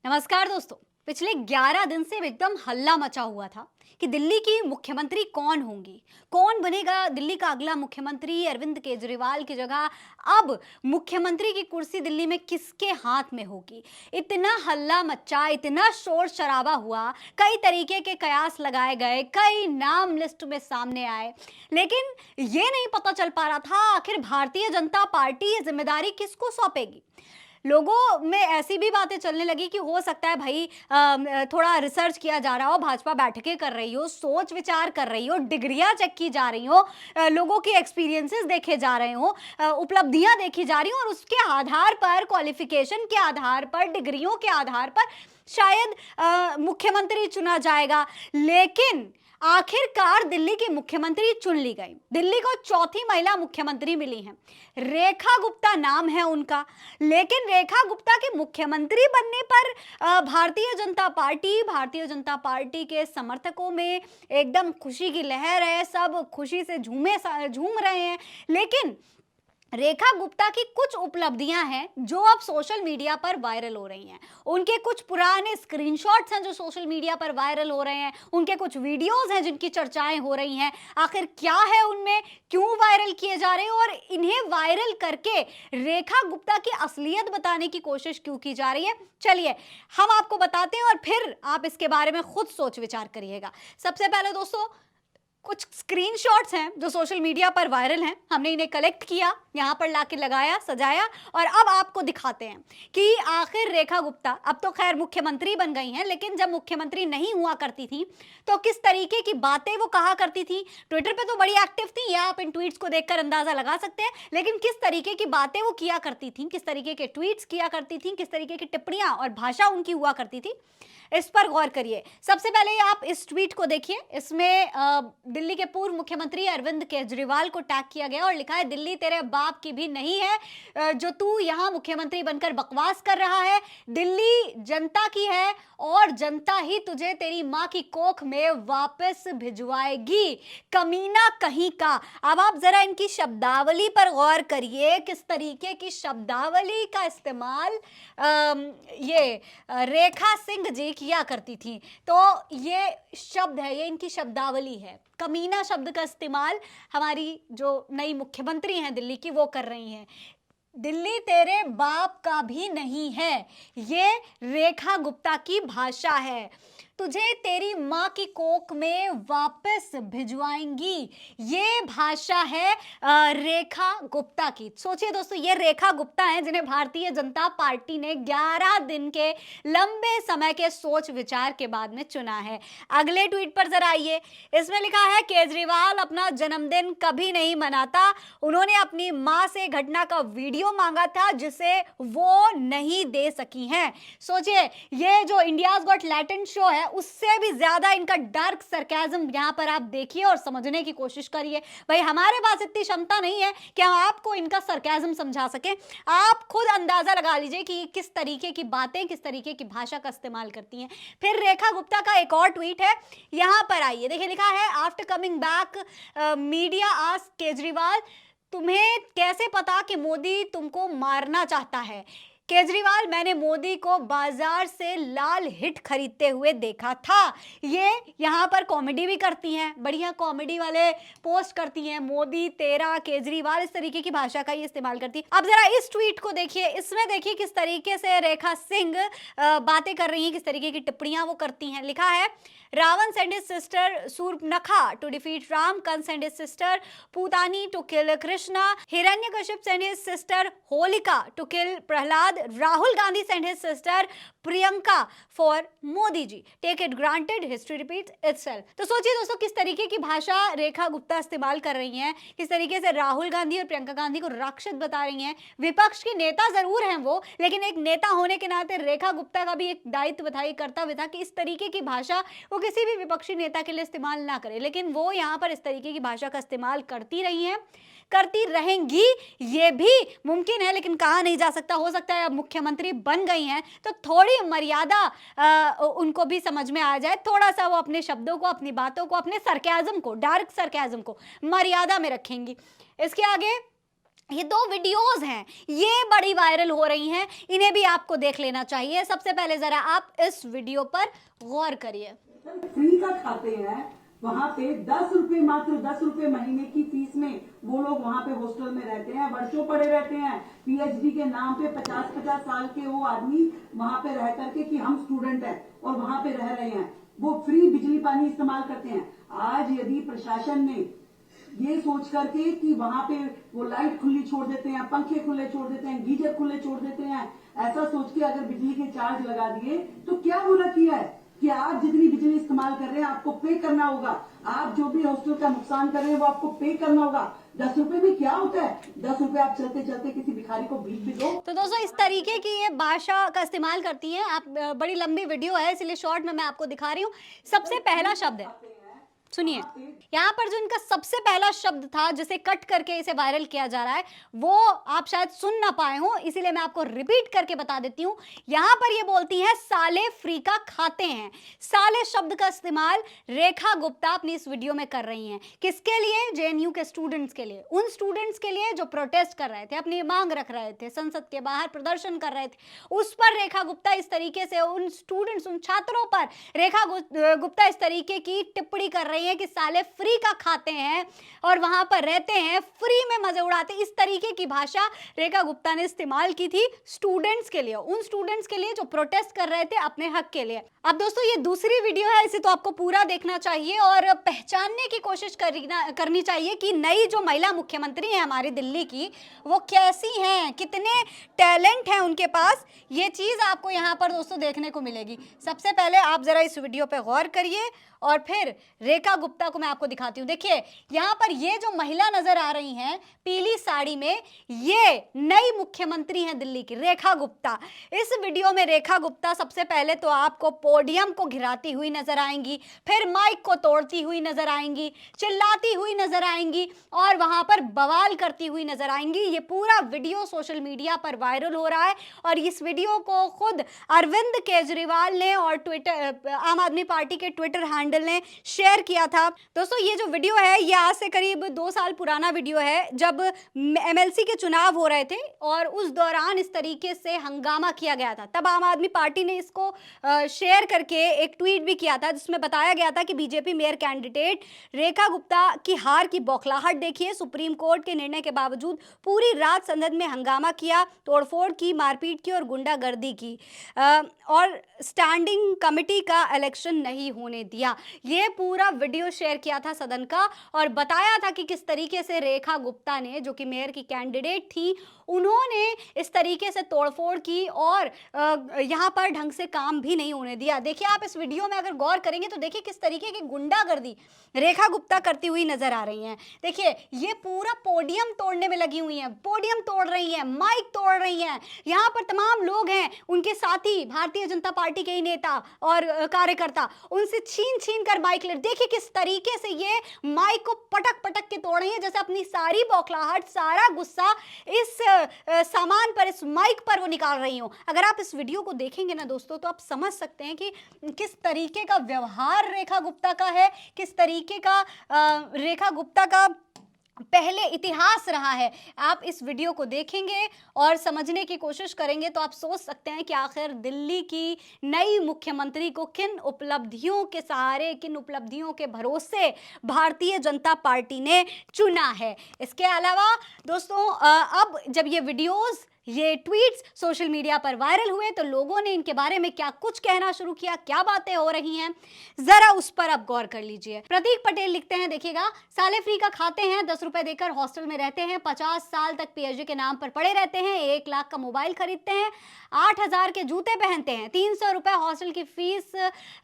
नमस्कार दोस्तों। पिछले 11 दिन से एकदम हल्ला मचा हुआ था कि दिल्ली की मुख्यमंत्री कौन होंगी, कौन बनेगा दिल्ली का अगला मुख्यमंत्री। अरविंद केजरीवाल की जगह अब मुख्यमंत्री की कुर्सी दिल्ली में किसके हाथ में होगी। इतना हल्ला मचा, इतना शोर शराबा हुआ, कई तरीके के कयास लगाए गए, कई नाम लिस्ट में सामने आए, लेकिन ये नहीं पता चल पा रहा था आखिर भारतीय जनता पार्टी ये जिम्मेदारी किसको सौंपेगी। लोगों में ऐसी भी बातें चलने लगी कि हो सकता है भाई थोड़ा रिसर्च किया जा रहा हो, भाजपा बैठकें कर रही हो, सोच विचार कर रही हो, डिग्रियां चेक की जा रही हो, लोगों के एक्सपीरियंसेस देखे जा रहे हो, उपलब्धियां देखी जा रही हो और उसके आधार पर, क्वालिफिकेशन के आधार पर, डिग्रियों के आधार पर शायद मुख्यमंत्री चुना जाएगा। लेकिन आखिरकार दिल्ली की मुख्यमंत्री चुन ली गई। दिल्ली को चौथी महिला मुख्यमंत्री मिली है, रेखा गुप्ता नाम है उनका। लेकिन रेखा गुप्ता के मुख्यमंत्री बनने पर भारतीय जनता पार्टी के समर्थकों में एकदम खुशी की लहर है, सब खुशी से झूम रहे हैं। लेकिन रेखा गुप्ता की कुछ उपलब्धियां हैं जो अब सोशल मीडिया पर वायरल हो रही हैं। उनके कुछ पुराने स्क्रीनशॉट्स हैं जो सोशल मीडिया पर वायरल हो रहे हैं, उनके कुछ वीडियोस हैं जिनकी चर्चाएं हो रही हैं। आखिर क्या है उनमें, क्यों वायरल किए जा रहे हैं और इन्हें वायरल करके रेखा गुप्ता की असलियत बताने की कोशिश क्यों की जा रही है, चलिए हम आपको बताते हैं और फिर आप इसके बारे में खुद सोच विचार करिएगा। सबसे पहले दोस्तों, कुछ स्क्रीनशॉट्स हैं जो सोशल मीडिया पर वायरल हैं। हमने इन्हें कलेक्ट किया, यहाँ पर लाके लगाया, सजाया और अब आपको दिखाते हैं कि आखिर रेखा गुप्ता अब तो खैर मुख्यमंत्री बन गई हैं, लेकिन जब मुख्यमंत्री नहीं हुआ करती थी तो किस तरीके की बातें वो कहा करती थी। ट्विटर पे तो बड़ी एक्टिव थी, या आप इन ट्वीट्स को देखकर अंदाजा लगा सकते हैं, लेकिन किस तरीके की बातें वो किया करती थी, किस तरीके के ट्वीट्स किया करती थी, किस तरीके की टिप्पणियां और भाषा उनकी हुआ करती थी, इस पर गौर करिए। सबसे पहले आप इस ट्वीट को देखिए। इसमें दिल्ली के पूर्व मुख्यमंत्री अरविंद केजरीवाल को टैग किया गया और लिखा है, दिल्ली तेरे बाप की भी नहीं है जो तू यहां मुख्यमंत्री बनकर बकवास कर रहा है। दिल्ली जनता की है और जनता ही तुझे तेरी मां की कोख में वापस भिजवाएगी, कमीना कहीं का। अब आप जरा इनकी शब्दावली पर गौर करिए, किस तरीके की शब्दावली का इस्तेमाल ये रेखा सिंह जी किया करती थी। तो ये शब्द है, ये इनकी शब्दावली है। कमीना शब्द का इस्तेमाल हमारी जो नई मुख्यमंत्री हैं दिल्ली की वो कर रही हैं। दिल्ली तेरे बाप का भी नहीं है, ये रेखा गुप्ता की भाषा है। तुझे तेरी मां की कोख में वापस भिजवाएंगी, ये भाषा है रेखा गुप्ता की। सोचिए दोस्तों, ये रेखा गुप्ता हैं जिन्हें भारतीय जनता पार्टी ने 11 दिन के लंबे समय के सोच विचार के बाद में चुना है। अगले ट्वीट पर जरा आइए। इसमें लिखा है, केजरीवाल अपना जन्मदिन कभी नहीं मनाता, उन्होंने अपनी मां से घटना का वीडियो मांगा था जिसे वो नहीं दे सकी हैं। सोचिए, ये जो इंडियाज गॉट टैलेंट शो है उससे भी ज्यादा इनका डार्क सरकाज़म यहां पर आप देखिए और समझने की कोशिश करिए। भाई हमारे पास इतनी क्षमता नहीं है कि हम आपको इनका सरकाज़म समझा सकें। आप खुद अंदाजा लगा लीजिए कि किस तरीके की बातें, किस तरीके की भाषा का इस्तेमाल करती हैं। फिर रेखा गुप्ता का एक और ट्वीट है, यहां पर आइए, देखिए लिखा है, after coming back media asked Kejriwal, तुम्हें कैसे पता कि मोदी तुमको मारना चाहता है। केजरीवाल, मैंने मोदी को बाजार से लाल हिट खरीदते हुए देखा था। ये यहाँ पर कॉमेडी भी करती हैं, बढ़िया कॉमेडी वाले पोस्ट करती हैं, मोदी तेरा, केजरीवाल, इस तरीके की भाषा का ये इस्तेमाल करती है। अब जरा इस ट्वीट को देखिए, इसमें देखिए किस तरीके से रेखा सिंह बातें कर रही हैं, किस तरीके की टिप्पणियां वो करती हैं। लिखा है, Ravan sent his sister Surpanakha to defeat Ram, Kan sent his sister Putani to kill Krishna, Hiranyakashipu sent his sister Holika to kill Prahlad, Rahul Gandhi sent his sister Priyanka for Modi ji. Take it granted, history repeats itself. तो सोचिए दोस्तों, किस तरीके की भाषा रेखा गुप्ता इस्तेमाल कर रही हैं, किस तरीके से राहुल गांधी और प्रियंका गांधी को राक्षस बता रही हैं। विपक्ष की नेता जरूर हैं वो, लेकिन एक नेता होने के नाते रेखा गुप्ता का भी एक दायित्व था, एक कर्तव्य था कि इस तरीके की भाषा वो किसी भी विपक्षी नेता के लिए इस्तेमाल ना करे। लेकिन वो यहाँ पर इस तरीके की भाषा का इस्तेमाल करती रही हैं, करती रहेंगी, ये भी मुमकिन है, लेकिन कहा नहीं जा सकता। हो सकता है अब मुख्यमंत्री बन गई हैं तो थोड़ी मर्यादा उनको भी समझ में आ जाए, थोड़ा सा वो अपने शब्दों को, अपनी बातों को, अपने सरकाज़म को, डार्क सरकाज़म को मर्यादा में रखेंगी। इसके आगे ये 2 वीडियोस हैं, ये बड़ी वायरल हो रही हैं, इन्हें भी आपको देख लेना चाहिए। सबसे पहले जरा आप इस वीडियो पर गौर करिए। फ्री का खाते हैं, वहाँ पे 10 रुपए, मात्र 10 रुपए महीने की फीस में वो लोग वहाँ पे हॉस्टल में रहते हैं, वर्षों पड़े रहते हैं। पीएचडी के नाम पे 50-50 साल के वो आदमी वहाँ पे रह करके कि हम स्टूडेंट हैं और वहाँ पे रह रहे हैं, वो फ्री बिजली पानी इस्तेमाल करते हैं। आज यदि प्रशासन ने ये सोच करके कि वहां पे वो लाइट खुली छोड़ देते हैं, पंखे खुले छोड़ देते हैं, गीजर खुले छोड़ देते हैं, ऐसा सोच के अगर बिजली के चार्ज लगा दिए तो क्या बुरा किया है कि आप जितनी बिजली इस्तेमाल कर रहे हैं आपको पे करना होगा। आप जो भी हॉस्टल का नुकसान कर रहे हैं वो आपको पे करना होगा। 10 रुपए में क्या होता है? 10 रुपए आप चलते चलते किसी भिखारी को भीख भी दो। तो दोस्तों इस तरीके की ये भाषा का इस्तेमाल करती हैं आप। बड़ी लंबी वीडियो है इसलिए शॉर्ट में मैं आपको दिखा रही हूँ। सबसे पहला शब्द है, सुनिए, यहाँ पर जो इनका सबसे पहला शब्द था जिसे कट करके इसे वायरल किया जा रहा है, वो आप शायद सुन ना पाए हो, इसीलिए मैं आपको रिपीट करके बता देती हूँ। यहाँ पर ये बोलती हैं साले फ्री का खाते हैं। साले शब्द का इस्तेमाल रेखा गुप्ता अपनी इस वीडियो में कर रही हैं। किसके लिए? जेएनयू के स्टूडेंट्स के लिए, उन स्टूडेंट्स के लिए जो प्रोटेस्ट कर रहे थे, अपनी मांग रख रहे थे, संसद के बाहर प्रदर्शन कर रहे थे, उस पर रेखा गुप्ता इस तरीके से उन स्टूडेंट्स, उन छात्रों पर रेखा गुप्ता इस तरीके की टिप्पणी कर रही है कि साले फ्री का खाते हैं और वहां पर रहते हैं, फ्री में मजे उड़ाते। इस तरीके की भाषा रेखा गुप्ता ने इस्तेमाल की थी स्टूडेंट्स के लिए, उन स्टूडेंट्स के लिए जो प्रोटेस्ट कर रहे थे अपने हक के लिए। अब दोस्तों ये दूसरी वीडियो है, इसे तो आपको पूरा देखना चाहिए और पहचानने की कोशिश करनी चाहिए कि नई जो महिला मुख्यमंत्री है हमारी दिल्ली की, वो कैसी हैं, कितने टैलेंट हैं उनके पास। ये चीज आपको यहाँ पर दोस्तों देखने को मिलेगी। सबसे पहले आप जरा इस वीडियो पे गौर करिए और फिर रेखा गुप्ता को मैं आपको दिखाती हूँ। देखिए यहाँ पर ये जो महिला नजर आ रही हैं पीली साड़ी में, ये नई मुख्यमंत्री हैं दिल्ली की, रेखा गुप्ता। इस वीडियो में रेखा गुप्ता सबसे पहले तो आपको पोडियम को घिराती हुई नजर आएंगी, फिर माइक को तोड़ती हुई नजर आएंगी, चिल्लाती हुई नजर आएंगी और वहां पर बवाल करती हुई नजर आएंगी। ये पूरा वीडियो सोशल मीडिया पर वायरल हो रहा है और इस वीडियो को खुद अरविंद केजरीवाल ने और ट्विटर, आम आदमी पार्टी के ट्विटर हैंडल ने शेयर किया था। दोस्तों ये जो वीडियो है ये आज से करीब 2 साल पुराना वीडियो है, जब एमएलसी के चुनाव हो रहे थे और उस दौरान इस तरीके से हंगामा किया गया था। तब आम आदमी पार्टी ने इसको शेयर करके एक ट्वीट भी किया था जिसमें बताया गया था कि BJP mayor candidate Rekha Gupta की हार की बौखलाहट देखिए, सुप्रीम कोर्ट के निर्णय के बावजूद पूरी रात संसद में हंगामा किया, तोड़फोड़ की, मारपीट की और गुंडागर्दी की और स्टैंडिंग कमेटी का इलेक्शन नहीं होने दिया। ये पूरा वीडियो शेयर किया था सदन का और बताया था कि किस तरीके से रेखा गुप्ता ने, जो कि मेयर की कैंडिडेट थी, उन्होंने इस तरीके से तोड़फोड़ की और यहाँ पर ढंग से काम भी नहीं होने दिया। देखिए आप इस वीडियो में अगर गौर करेंगे तो देखिए किस तरीके की गुंडागर्दी रेखा गुप्ता करती हुई नजर आ रही हैं। देखिए ये पूरा पोडियम तोड़ने में लगी हुई हैं, पोडियम तोड़ रही हैं, माइक तोड़ रही हैं। यहाँ पर तमाम लोग हैं, उनके साथी भारतीय जनता पार्टी के ही नेता और कार्यकर्ता, उनसे छीन छीन कर माइक ले। देखिए किस तरीके से ये माइक को पटक पटक के तोड़ रही है, जैसे अपनी सारी बौखलाहट, सारा गुस्सा इस सामान पर, इस माइक पर वो निकाल रही हो। अगर आप इस वीडियो को देखेंगे ना दोस्तों तो आप समझ सकते हैं कि किस तरीके का व्यवहार रेखा गुप्ता का है, किस तरीके का रेखा गुप्ता का पहले इतिहास रहा है। आप इस वीडियो को देखेंगे और समझने की कोशिश करेंगे तो आप सोच सकते हैं कि आखिर दिल्ली की नई मुख्यमंत्री को किन उपलब्धियों के सहारे, किन उपलब्धियों के भरोसे भारतीय जनता पार्टी ने चुना है। इसके अलावा दोस्तों अब जब ये वीडियोस, ये ट्वीट्स सोशल मीडिया पर वायरल हुए तो लोगों ने इनके बारे में क्या कुछ कहना शुरू किया, क्या बातें हो रही हैं, जरा उस पर अब गौर कर लीजिए। प्रतीक पटेल लिखते हैं, देखिएगा, साले फ्री का खाते हैं, 10 रुपए देकर हॉस्टल में रहते हैं, 50 साल तक पीएचडी के नाम पर पड़े रहते हैं, 1 लाख का मोबाइल खरीदते हैं, 8,000 के जूते पहनते हैं, 300 रुपए हॉस्टल की फीस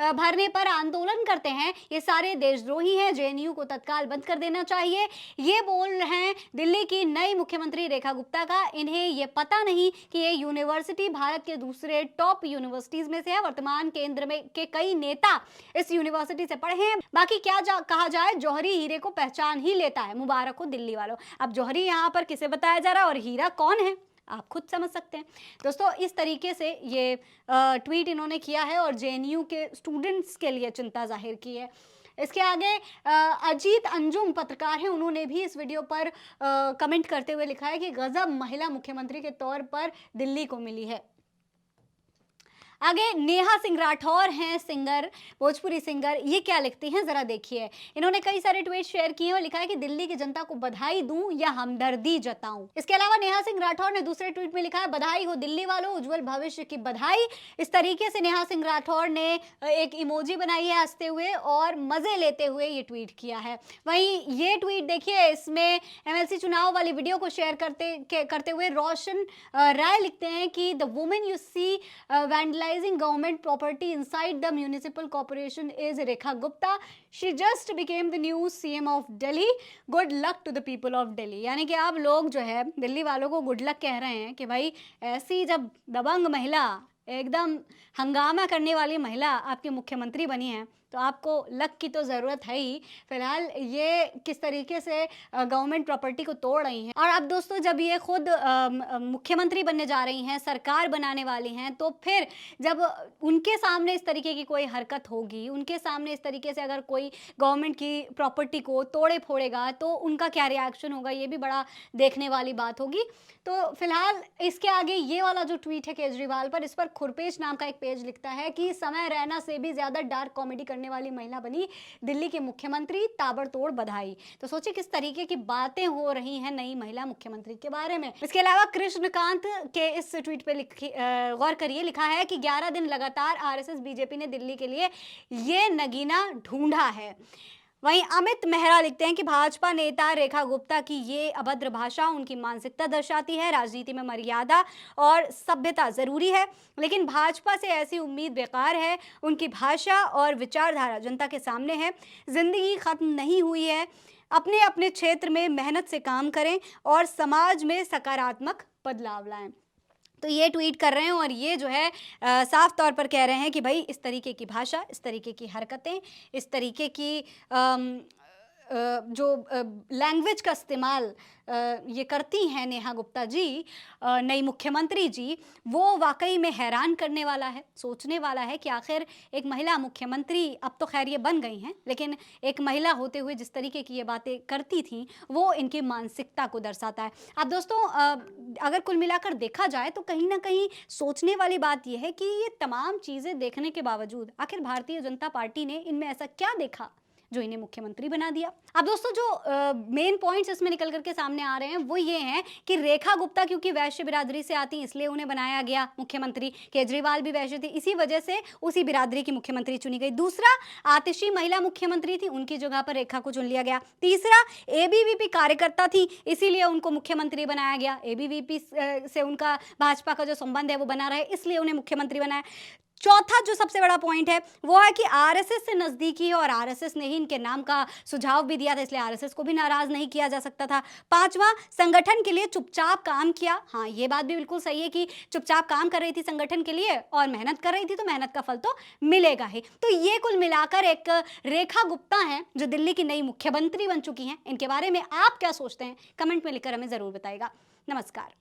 भरने पर आंदोलन करते हैं। ये सारे देशद्रोही हैं, जेएनयू को तत्काल बंद कर देना चाहिए। ये बोल रहे हैं दिल्ली की नई मुख्यमंत्री रेखा गुप्ता का। इन्हें ये पता नहीं कि ये यूनिवर्सिटी भारत के दूसरे टॉप यूनिवर्सिटीज में से है। वर्तमान केंद्र में के कई नेता इस यूनिवर्सिटी से पढ़े हैं। बाकी क्या कहा जाए, जौहरी हीरे को पहचान ही लेता है। मुबारक हो दिल्ली वालों। अब जौहरी यहाँ पर किसे बताया जा रहा है और हीरा कौन है, आप खुद समझ सकते हैं। दोस्तों इस तरीके से ये ट्वीट इन्होंने किया है और जेएनयू के स्टूडेंट्स के लिए चिंता जाहिर की है। इसके आगे अजीत अंजुम पत्रकार हैं, उन्होंने भी इस वीडियो पर कमेंट करते हुए लिखा है कि गजब महिला मुख्यमंत्री के तौर पर दिल्ली को मिली है। आगे नेहा सिंह राठौर हैं सिंगर, भोजपुरी सिंगर, ये क्या लिखती हैं जरा देखिए। इन्होंने कई सारे ट्वीट शेयर किए और लिखा है कि दिल्ली की जनता को बधाई दूं या हमदर्दी जताऊं। इसके अलावा नेहा सिंह राठौर ने दूसरे ट्वीट में लिखा है, बधाई हो दिल्ली वालों, उज्जवल भविष्य की बधाई। इस तरीके से नेहा सिंह राठौर ने एक इमोजी बनाई है हंसते हुए और मजे लेते हुए ये ट्वीट किया है। वहीं ये ट्वीट देखिए, इसमें एमएलसी चुनाव वाली वीडियो को शेयर करते हुए रोशन राय लिखते हैं कि the women you see vandalizing government property inside the municipal corporation is Rekha Gupta. She just became the new CM of Delhi. Good luck to the people of Delhi. यानी कि आप लोग जो है दिल्ली वालों को गुड लक कह रहे हैं कि भाई ऐसी जब दबंग महिला, एकदम हंगामा करने वाली महिला आपकी मुख्यमंत्री बनी है तो आपको लक की तो ज़रूरत है ही। फिलहाल ये किस तरीके से गवर्नमेंट प्रॉपर्टी को तोड़ रही हैं। और अब दोस्तों जब ये खुद मुख्यमंत्री बनने जा रही हैं, सरकार बनाने वाली हैं, तो फिर जब उनके सामने इस तरीके की कोई हरकत होगी, उनके सामने इस तरीके से अगर कोई गवर्नमेंट की प्रॉपर्टी को तोड़े फोड़ेगा तो उनका क्या रिएक्शन होगा, ये भी बड़ा देखने वाली बात होगी। तो फिलहाल इसके आगे ये वाला जो ट्वीट है केजरीवाल पर, इस पर खुरपेश नाम का एक पेज लिखता है कि समय रैना से भी ज़्यादा डार्क कॉमेडी करने वाली महिला बनी दिल्ली के मुख्यमंत्री, ताबड़तोड़ बधाई। तो सोचिए किस तरीके की बातें हो रही हैं नई महिला मुख्यमंत्री के बारे में। इसके अलावा कृष्णकांत के इस ट्वीट पे गौर करिए, लिखा है कि 11 दिन लगातार आरएसएस बीजेपी ने दिल्ली के लिए ये नगीना ढूंढा है। वहीं अमित मेहरा लिखते हैं कि भाजपा नेता रेखा गुप्ता की ये अभद्र भाषा उनकी मानसिकता दर्शाती है। राजनीति में मर्यादा और सभ्यता जरूरी है, लेकिन भाजपा से ऐसी उम्मीद बेकार है। उनकी भाषा और विचारधारा जनता के सामने है। जिंदगी खत्म नहीं हुई है। अपने अपने क्षेत्र में मेहनत से काम करें और समाज में सकारात्मक बदलाव लाएं। तो ये ट्वीट कर रहे हैं और ये जो है साफ तौर पर कह रहे हैं कि भाई इस तरीके की भाषा, इस तरीके की हरकतें, इस तरीके की जो लैंग्वेज का इस्तेमाल ये करती हैं नेहा गुप्ता जी, नई मुख्यमंत्री जी, वो वाकई में हैरान करने वाला है, सोचने वाला है कि आखिर एक महिला मुख्यमंत्री, अब तो खैर ये बन गई हैं, लेकिन एक महिला होते हुए जिस तरीके की ये बातें करती थी वो इनकी मानसिकता को दर्शाता है। अब दोस्तों अगर कुल मिलाकर देखा जाए तो कहीं ना कहीं सोचने वाली बात यह है कि ये तमाम चीज़ें देखने के बावजूद आखिर भारतीय जनता पार्टी ने इनमें ऐसा क्या देखा जो इन्हें मुख्यमंत्री बना दिया। अब दोस्तों जो मेन पॉइंट्स इसमें निकल करके सामने आ रहे हैं वो ये हैं कि रेखा गुप्ता क्योंकि वैश्य बिरादरी से आती इसलिए उन्हें बनाया गया मुख्यमंत्री। केजरीवाल भी वैश्य थी, इसी वजह से उसी बिरादरी की मुख्यमंत्री चुनी गई। दूसरा, आतिशी महिला मुख्यमंत्री थी, उनकी जगह पर रेखा को चुन लिया गया। तीसरा, एबीवीपी कार्यकर्ता थी, इसीलिए उनको मुख्यमंत्री बनाया गया। एबीवीपी से उनका भाजपा का जो संबंध है वो बना रहे, इसलिए उन्हें मुख्यमंत्री बनाया। चौथा जो सबसे बड़ा पॉइंट है वो है कि आरएसएस से नजदीकी है और आरएसएस ने ही इनके नाम का सुझाव भी दिया था, इसलिए आरएसएस को भी नाराज नहीं किया जा सकता था। पांचवा, संगठन के लिए चुपचाप काम किया। हाँ, ये बात भी बिल्कुल सही है कि चुपचाप काम कर रही थी संगठन के लिए और मेहनत कर रही थी, तो मेहनत का फल तो मिलेगा ही। तो ये कुल मिलाकर एक रेखा गुप्ता है जो दिल्ली की नई मुख्यमंत्री बन चुकी हैं। इनके बारे में आप क्या सोचते हैं, कमेंट में लिखकर हमें जरूर बताइएगा। नमस्कार।